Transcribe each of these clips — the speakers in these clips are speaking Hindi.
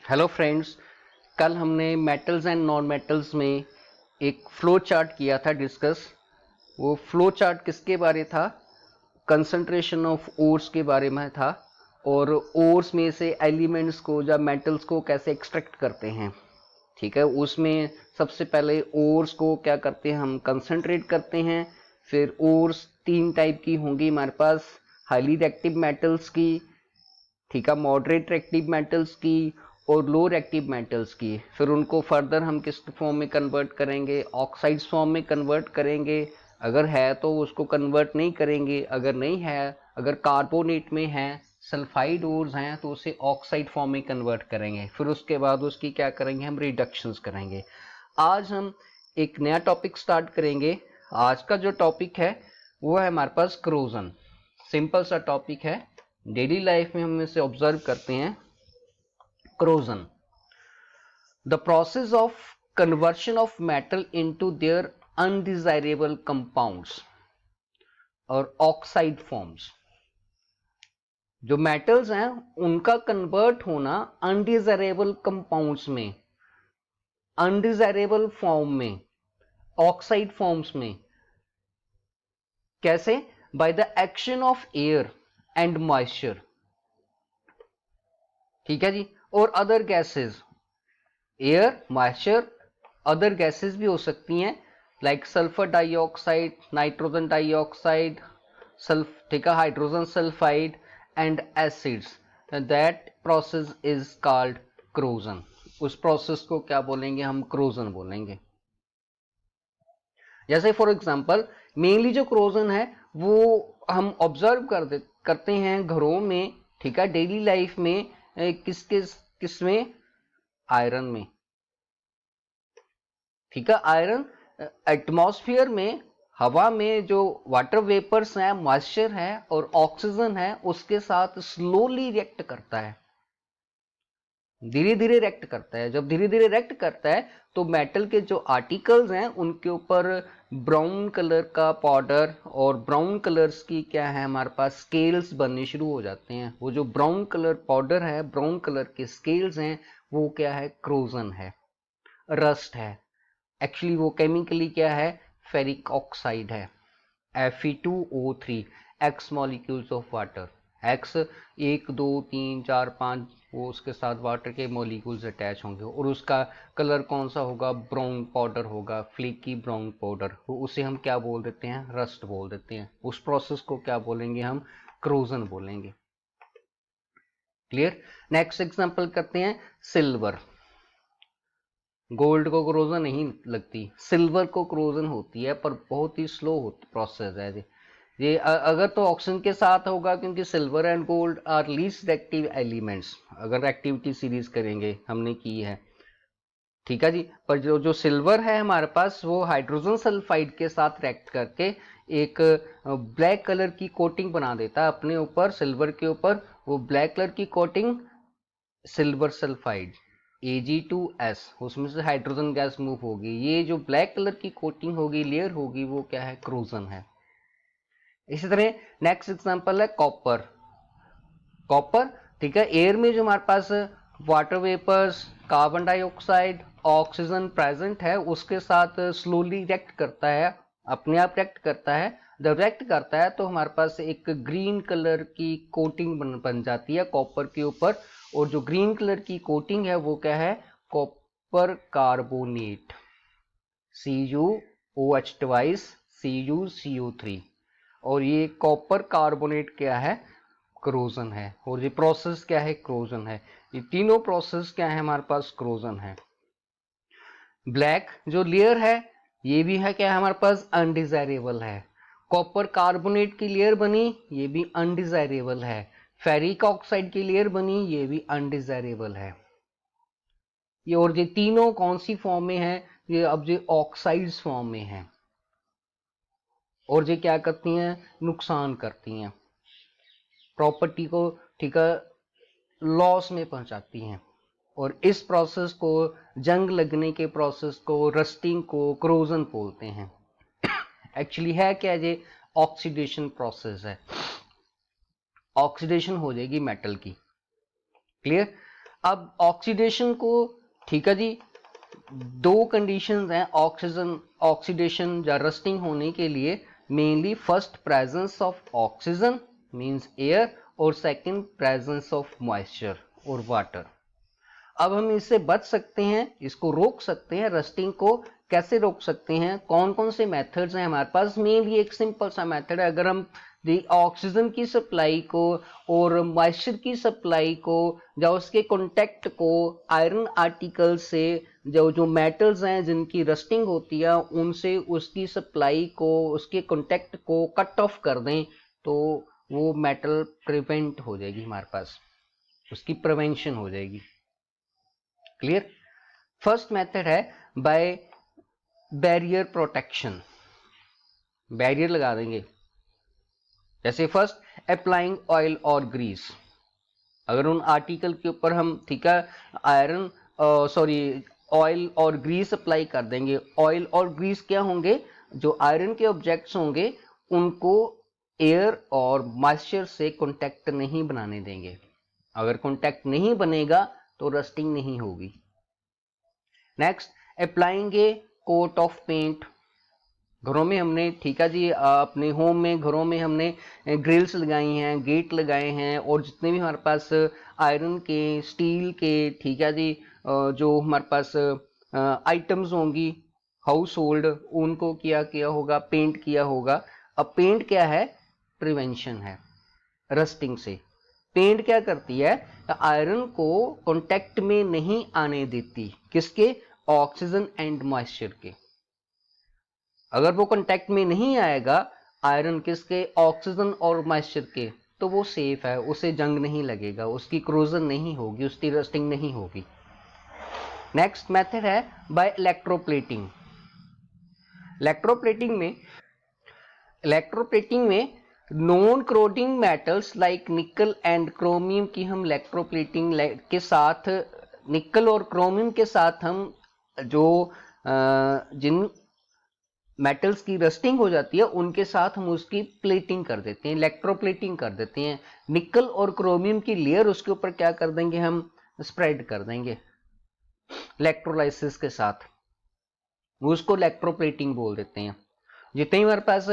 हेलो फ्रेंड्स, कल हमने मेटल्स एंड नॉन मेटल्स में एक फ्लो चार्ट किया था डिस्कस। वो फ्लो चार्ट किसके बारे था? कंसंट्रेशन ऑफ ओर्स के बारे में था, और ओर्स में से एलिमेंट्स को या मेटल्स को कैसे एक्सट्रैक्ट करते हैं। ठीक है, उसमें सबसे पहले ओर्स को क्या करते हैं, हम कंसंट्रेट करते हैं। फिर ओर्स तीन टाइप की होंगी हमारे पास, हाईली रिएक्टिव मेटल्स की, ठीक है, मॉडरेट रिएक्टिव मेटल्स की और लो रिएक्टिव मेटल्स की। फिर उनको फर्दर हम किस फॉर्म में कन्वर्ट करेंगे? ऑक्साइड्स फॉर्म में कन्वर्ट करेंगे। अगर है तो उसको कन्वर्ट नहीं करेंगे, अगर नहीं है, अगर कार्बोनेट में है, सल्फाइड ओर्स हैं, तो उसे ऑक्साइड फॉर्म में कन्वर्ट करेंगे। फिर उसके बाद उसकी क्या करेंगे, हम रिडक्शंस करेंगे। आज हम एक नया टॉपिक स्टार्ट करेंगे। आज का जो टॉपिक है वो है हमारे पास क्रोजन। सिंपल सा टॉपिक है, डेली लाइफ में हम इसे ऑब्जर्व करते हैं। corrosion, the process of conversion of metal into their undesirable compounds और ऑक्साइड फॉर्म्स। जो मेटल्स हैं उनका कन्वर्ट होना अनडिजायरेबल कंपाउंड्स में, अनडिजायरेबल फॉर्म में, ऑक्साइड फॉर्म्स में। कैसे? By the action of air and moisture, ठीक है जी, और other gases. Air, moisture, other gases भी हो सकती हैं, like sulphur dioxide, nitrogen dioxide, ठीक है, hydrogen sulphide and acids. That process is called corrosion. उस प्रोसेस को क्या बोलेंगे हम? क्रोजन बोलेंगे। जैसे फॉर एग्जांपल मेनली जो क्रोजन है वो हम ऑब्जर्व करते हैं घरों में, ठीक है, डेली लाइफ में। किस में? आयरन में, ठीक है। आयरन एटमॉस्फेयर में, हवा में जो वाटर वेपर्स हैं, मॉइस्चर है और ऑक्सीजन है, उसके साथ स्लोली रिएक्ट करता है, धीरे धीरे रिएक्ट करता है। जब धीरे धीरे रिएक्ट करता है तो मेटल के जो आर्टिकल्स हैं उनके ऊपर ब्राउन कलर का पाउडर और ब्राउन कलर्स की क्या है हमारे पास, स्केल्स बनने शुरू हो जाते हैं। वो जो ब्राउन कलर पाउडर है, ब्राउन कलर के स्केल्स हैं, वो क्या है? क्रोजन है, रस्ट है। एक्चुअली वो केमिकली क्या है? फेरिक ऑक्साइड है, Fe2O3, x molecules of water. X 1 2 3 4 5, वो उसके साथ वाटर के मॉलिक्यूल्स अटैच होंगे और उसका कलर कौन सा होगा? ब्राउन पाउडर होगा, फ्लेकी ब्राउन पाउडर। उसे हम क्या बोल देते हैं? रस्ट बोल देते हैं। उस प्रोसेस को क्या बोलेंगे हम? क्रोजन बोलेंगे। क्लियर? नेक्स्ट एग्जांपल करते हैं, सिल्वर। गोल्ड को क्रोजन नहीं लगती, सिल्वर को क्रोजन होती है, पर बहुत ही स्लो प्रोसेस है ये अगर तो ऑक्सीजन के साथ होगा, क्योंकि silver and gold are least reactive elements. अगर एक्टिविटी सीरीज करेंगे, हमने की है, ठीक है जी। पर जो जो सिल्वर है हमारे पास, वो हाइड्रोजन सल्फाइड के साथ रिएक्ट करके एक ब्लैक कलर की कोटिंग बना देता है अपने ऊपर, सिल्वर के ऊपर। वो ब्लैक कलर की कोटिंग सिल्वर सल्फाइड, Ag2S, उसमें से हाइड्रोजन गैस मूव होगी। ये जो ब्लैक कलर की कोटिंग होगी, लेयर होगी, वो क्या है? क्रोजन है। इसी तरह नेक्स्ट एग्जांपल है कॉपर। कॉपर, ठीक है, एयर में जो हमारे पास water vapours, carbon dioxide, oxygen present है, उसके साथ स्लोली रिएक्ट करता है, अपने आप रिएक्ट करता है। जब रिएक्ट करता है तो हमारे पास एक ग्रीन कलर की कोटिंग बन जाती है कॉपर के ऊपर। और जो ग्रीन कलर की कोटिंग है वो क्या है? Copper carbonate, CuOH twice, CuCO3। और ये कॉपर कार्बोनेट क्या है? क्रोजन है। और ये प्रोसेस क्या है? क्रोजन है। ये तीनों प्रोसेस क्या है हमारे पास? क्रोजन है। ब्लैक जो लेयर है, ये भी है क्या है हमारे पास? अनडिजायरेबल है। कॉपर कार्बोनेट की लेयर बनी, ये भी अनडिजायरेबल है। फेरिक ऑक्साइड की लेयर बनी, ये भी अनडिजायरेबल है। ये और ये तीनों कौन सी फॉर्म में है? ये अब ये ऑक्साइड्स फॉर्म में है। और ये क्या करती हैं? नुकसान करती हैं, प्रॉपर्टी को, ठीक है, लॉस में पहुंचाती हैं। और इस प्रोसेस को, जंग लगने के प्रोसेस को, रस्टिंग को क्रोजन बोलते हैं। एक्चुअली है क्या? ये ऑक्सीडेशन प्रोसेस है, ऑक्सीडेशन हो जाएगी मेटल की। क्लियर? अब ऑक्सीडेशन को, ठीक है जी, दो कंडीशंस हैं ऑक्सीडेशन या रस्टिंग होने के लिए। Mainly first presence of oxygen means air, और सेकंड प्रेजेंस ऑफ मॉइस्चर और वाटर। अब हम इससे बच सकते हैं, इसको रोक सकते हैं। रस्टिंग को कैसे रोक सकते हैं, कौन कौन से मेथड्स हैं हमारे पास? मेनली एक सिंपल सा मेथड है। अगर हम ऑक्सीजन की सप्लाई को और मॉइस्चर की सप्लाई को या उसके कॉन्टेक्ट को आयरन आर्टिकल से, जो मेटल्स हैं जिनकी रस्टिंग होती है, उनसे उसकी सप्लाई को, उसके कॉन्टेक्ट को कट ऑफ कर दें, तो वो मेटल प्रिवेंट हो जाएगी हमारे पास, उसकी प्रिवेंशन हो जाएगी। क्लियर? फर्स्ट मेथड है बाय बैरियर प्रोटेक्शन। बैरियर लगा देंगे, जैसे फर्स्ट अप्लाइंग ऑयल और ग्रीस। अगर उन आर्टिकल के ऊपर हम, ठीक है, आयरन ऑयल और ग्रीस अप्लाई कर देंगे। ऑयल और ग्रीस क्या होंगे? जो आयरन के ऑब्जेक्ट्स होंगे उनको एयर और मॉइस्चर से कांटेक्ट नहीं बनाने देंगे। अगर कांटेक्ट नहीं बनेगा तो रस्टिंग नहीं होगी। Next, applying coat of paint. घरों में हमने, ठीक है जी, अपने होम में, घरों में हमने ग्रिल्स लगाई हैं, गेट लगाए हैं, और जितने भी हमारे पास आयरन के, स्टील के, ठीक है जी, जो हमारे पास आइटम्स होंगी हाउस होल्ड, उनको किया होगा, पेंट किया होगा। अब पेंट क्या है? प्रिवेंशन है रस्टिंग से। पेंट क्या करती है? आयरन को कांटेक्ट में नहीं आने देती। किसके? ऑक्सीजन एंड मॉइस्चर के। अगर वो कांटेक्ट में नहीं आएगा आयरन, किसके? ऑक्सीजन और मॉइस्चर के, तो वो सेफ है, उसे जंग नहीं लगेगा, उसकी क्रोजन नहीं होगी, उसकी रस्टिंग नहीं होगी। नेक्स्ट मेथड है बाय इलेक्ट्रोप्लेटिंग। इलेक्ट्रोप्लेटिंग में नॉन कोरोडिंग मेटल्स लाइक निकल एंड क्रोमियम की हम इलेक्ट्रोप्लेटिंग के साथ, निकल और क्रोमियम के साथ हम जो जिन मेटल्स की रस्टिंग हो जाती है उनके साथ हम उसकी प्लेटिंग कर देते हैं, इलेक्ट्रोप्लेटिंग कर देते हैं। निकल और क्रोमियम की लेयर उसके ऊपर क्या कर देंगे? हम स्प्रेड कर देंगे इलेक्ट्रोलाइसिस के साथ, उसको इलेक्ट्रोप्लेटिंग बोल देते हैं। जितने हमारे पास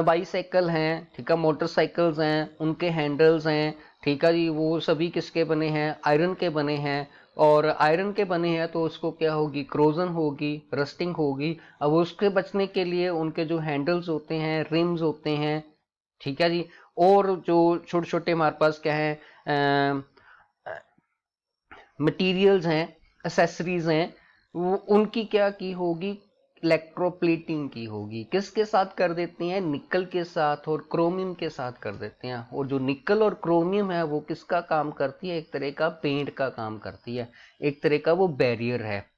बाईसाइकिल हैं, ठीक है, मोटरसाइकिल्स हैं, उनके हैंडल्स हैं, ठीक है जी, वो सभी किसके बने हैं? आयरन के बने हैं। और आयरन के बने हैं तो उसको क्या होगी? क्रोजन होगी, रस्टिंग होगी। अब उसके बचने के लिए उनके जो हैंडल्स होते हैं, रिम्स होते हैं, ठीक है जी, और जो छोटे छोटे हमारे पास क्या है, मटेरियल्स हैं, एसेसरीज हैं, वो उनकी क्या की होगी? इलेक्ट्रोप्लेटिंग की होगी। किसके साथ कर देते हैं? निकल के साथ और क्रोमियम के साथ कर देते हैं। और जो निकल और क्रोमियम है वो किसका काम करती है? एक तरह का पेंट का काम करती है, एक तरह का वो बैरियर है।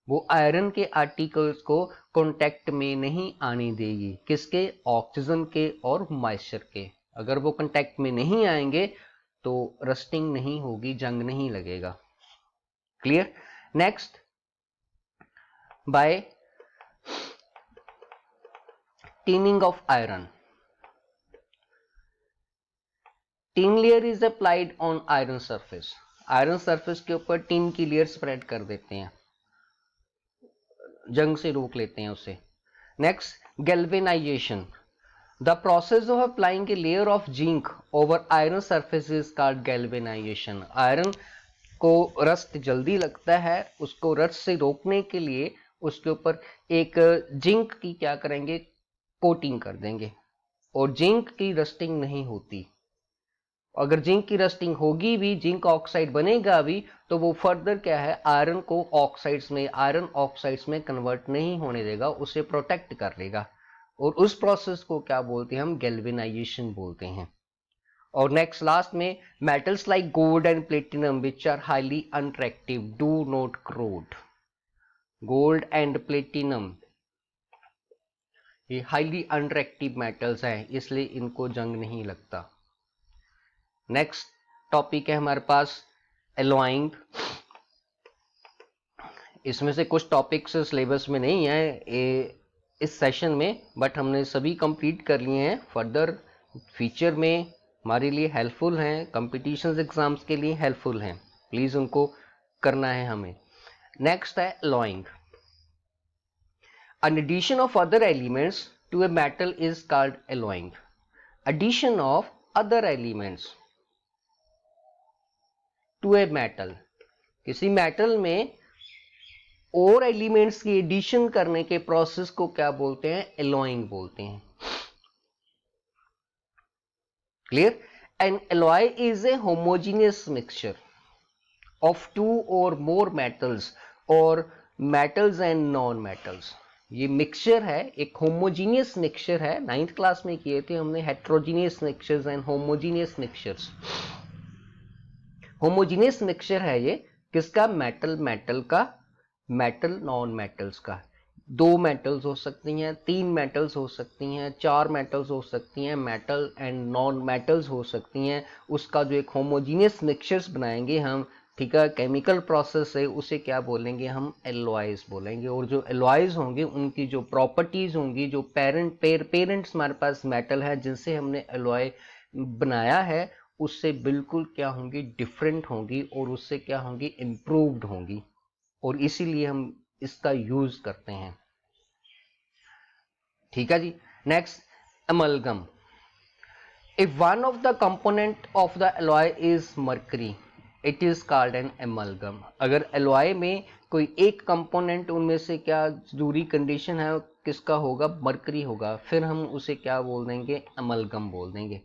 वो आयरन के आर्टिकल्स को कांटेक्ट में नहीं आने देगी। किसके? ऑक्सीजन के और मॉइस्चर के। अगर वो कांटेक्ट में नहीं आएंगे तो रस्टिंग नहीं होगी, जंग नहीं लगेगा। Clear? Next, by tinning of iron. Tin layer is applied on iron surface. Iron surface के ऊपर टिन की लेयर स्प्रेड कर देते हैं, जंग से रोक लेते हैं उसे। Next, galvanisation. The process of applying a layer of zinc over iron surface is called galvanisation. Iron को रस्ट जल्दी लगता है, उसको रस्ट से रोकने के लिए उसके ऊपर एक जिंक की क्या करेंगे? कोटिंग कर देंगे, और जिंक की रस्टिंग नहीं होती। अगर जिंक की रस्टिंग होगी भी, जिंक ऑक्साइड बनेगा भी, तो वो फर्दर क्या है? आयरन को आयरन ऑक्साइड्स में कन्वर्ट नहीं होने देगा, उसे प्रोटेक्ट कर लेगा। और उस प्रोसेस को क्या बोलते हैं? हम गैल्वेनाइजेशन बोलते हैं। और नेक्स्ट लास्ट में, metals like gold and platinum which are highly unattractive do not corrode. Gold and platinum ये हाईली अनट्रैक्टिव मेटल्स हैं, इसलिए इनको जंग नहीं लगता। नेक्स्ट टॉपिक है हमारे पास एलॉइंग। इसमें से कुछ टॉपिक्स सिलेबस में नहीं है इस सेशन में, बट हमने सभी कंप्लीट कर लिए हैं। फर्दर फ्यूचर में हमारे लिए हेल्पफुल हैं, कंपटीशन एग्जाम्स के लिए हेल्पफुल हैं। प्लीज़ उनको करना है हमें। नेक्स्ट है alloying. An addition of other elements to a metal is called alloying. Addition of other elements to a metal. किसी मेटल में और एलिमेंट्स की एडिशन करने के प्रोसेस को क्या बोलते हैं? alloying बोलते हैं। Clear? An alloy is a homogeneous mixture of two or more metals or metals and non-metals. ये मिक्सचर है, एक होमोजीनियस मिक्सचर है। 9th क्लास में किए थे हमने heterogeneous mixtures and homogeneous mixtures. Homogeneous mixture है ये किसका? मेटल का, मेटल नॉन मेटल्स का। 2 मेटल्स हो सकती हैं, 3 मेटल्स हो सकती हैं, 4 मेटल्स हो सकती हैं, मेटल एंड नॉन मेटल्स हो सकती हैं। उसका जो एक होमोजीनियस मिक्सचर्स बनाएंगे हम, ठीक है, केमिकल प्रोसेस है, उसे क्या बोलेंगे हम? एलॉयज बोलेंगे। और जो एलॉयज होंगे उनकी जो प्रॉपर्टीज होंगी, जो पेरेंट्स हमारे पास मेटल है जिनसे हमने एलॉय बनाया है, उससे बिल्कुल क्या होंगी? डिफरेंट होंगी और उससे क्या होंगी? इम्प्रूव्ड होंगी। और इसीलिए हम इसका यूज करते हैं। ठीक है जी। Next, amalgam. If one of the component of the alloy is mercury, it is called an amalgam. अगर एलॉय में कोई एक कंपोनेंट उनमें से क्या जरूरी कंडीशन है, किसका होगा? मर्करी होगा, फिर हम उसे क्या बोल देंगे? अमलगम बोल देंगे।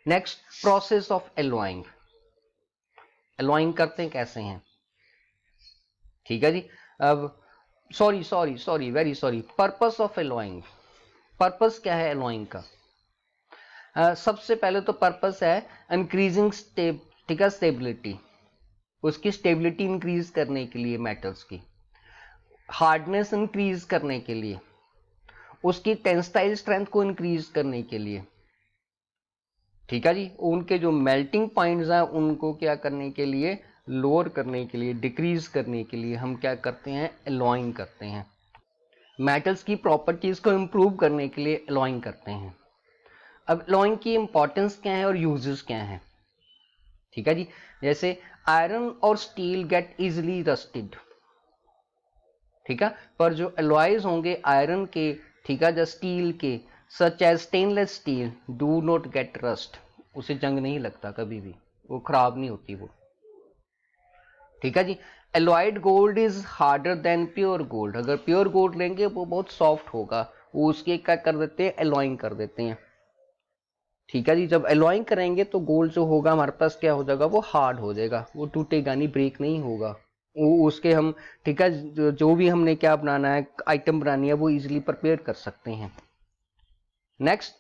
Next, process of alloying. Alloying करते हैं कैसे हैं? ठीक है जी। अब sorry very sorry, purpose of alloying. Purpose क्या है एलॉइंग का? सबसे पहले तो पर्पस है इंक्रीजिंग ठीक है, स्टेबिलिटी। उसकी स्टेबिलिटी इंक्रीज करने के लिए, मेटल्स की हार्डनेस इंक्रीज करने के लिए, उसकी टेंसाइल स्ट्रेंथ को इंक्रीज करने के लिए। ठीक है जी। उनके जो मेल्टिंग पॉइंट्स हैं उनको क्या करने के लिए? लोअर करने के लिए, डिक्रीज करने के लिए हम क्या करते हैं? एलॉइंग करते हैं। मेटल्स की प्रॉपर्टीज को इंप्रूव करने के लिए एलॉइंग करते हैं। अब एलॉइंग की इंपॉर्टेंस क्या है और यूजेस क्या है? ठीक है जी। जैसे आयरन और स्टील गेट इजिली रस्टेड, ठीक है, पर जो एलॉयज होंगे आयरन के, ठीक है, या स्टील के, such as stainless steel, do not get rust. उसे जंग नहीं लगता कभी भी, वो खराब नहीं होती वो। ठीक है जी। Alloyed gold is harder than pure gold. अगर प्योर गोल्ड लेंगे वो बहुत सॉफ्ट होगा, वो उसके क्या कर देते हैं? एलॉइंग कर देते हैं। ठीक है जी। जब एलॉइंग करेंगे तो गोल्ड जो होगा हमारे पास क्या हो जाएगा? वो हार्ड हो जाएगा, वो टूटेगा नहीं, ब्रेक नहीं होगा। वो उसके हम, ठीक है, जो भी हमने क्या बनाना है, आइटम बनानी है, वो इजीली प्रिपेयर कर सकते हैं। Next,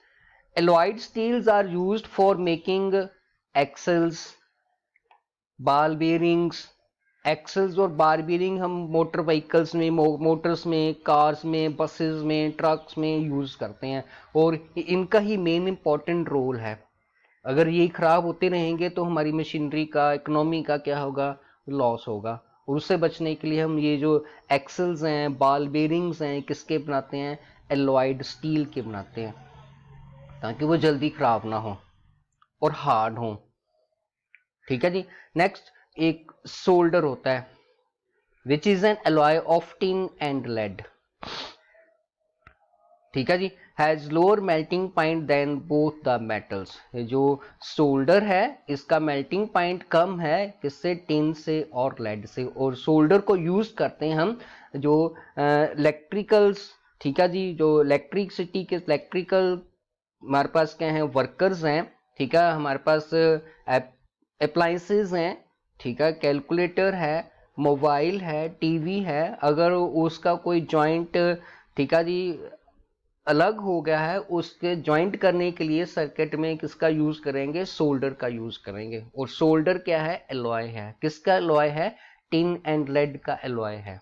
alloyed steels are used for making axles, ball bearings. Axles और बार बेयरिंग हम मोटर व्हीकल्स में, मोटर्स में, कार्स में, बसेस में, ट्रक्स में यूज करते हैं और इनका ही मेन इंपॉर्टेंट रोल है। अगर ये खराब होते रहेंगे तो हमारी मशीनरी का, इकोनॉमी का क्या होगा? लॉस होगा। और उससे बचने के लिए हम ये जो एक्सेल्स हैं, बॉल बेयरिंग्स हैं, किसके बनाते हैं? एलॉयड स्टील के बनाते हैं, ताकि वो जल्दी खराब ना हो और हार्ड हो। ठीक है जी। नेक्स्ट, एक सोल्डर होता है, which is an alloy of tin and lead. ठीक है जी। Has lower melting point than both the metals. जो सोल्डर है इसका मेल्टिंग पॉइंट कम है, किससे? टिन से और लेड से। और सोल्डर को यूज करते हैं हम जो इलेक्ट्रिकल्स, ठीक है जी, जो इलेक्ट्रिसिटी के इलेक्ट्रिकल हमारे पास क्या है? वर्कर्स हैं, ठीक है, हमारे पास अप्लायंसेस हैं, ठीक है, कैलकुलेटर है, मोबाइल है, टीवी है। अगर उसका कोई जॉइंट, ठीक है जी, अलग हो गया है, उसके जॉइंट करने के लिए सर्किट में किसका यूज करेंगे? सोल्डर का यूज करेंगे। और सोल्डर क्या है? एलॉय है। किसका एलॉय है? टिन एंड लेड का एलॉय है।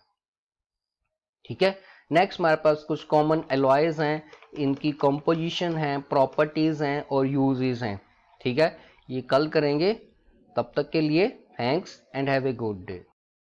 ठीक है। नेक्स्ट हमारे पास कुछ कॉमन एलॉयज हैं, इनकी कंपोजिशन है, प्रॉपर्टीज हैं और यूजेस हैं। ठीक है, ये कल करेंगे। तब तक के लिए thanks and have a good day.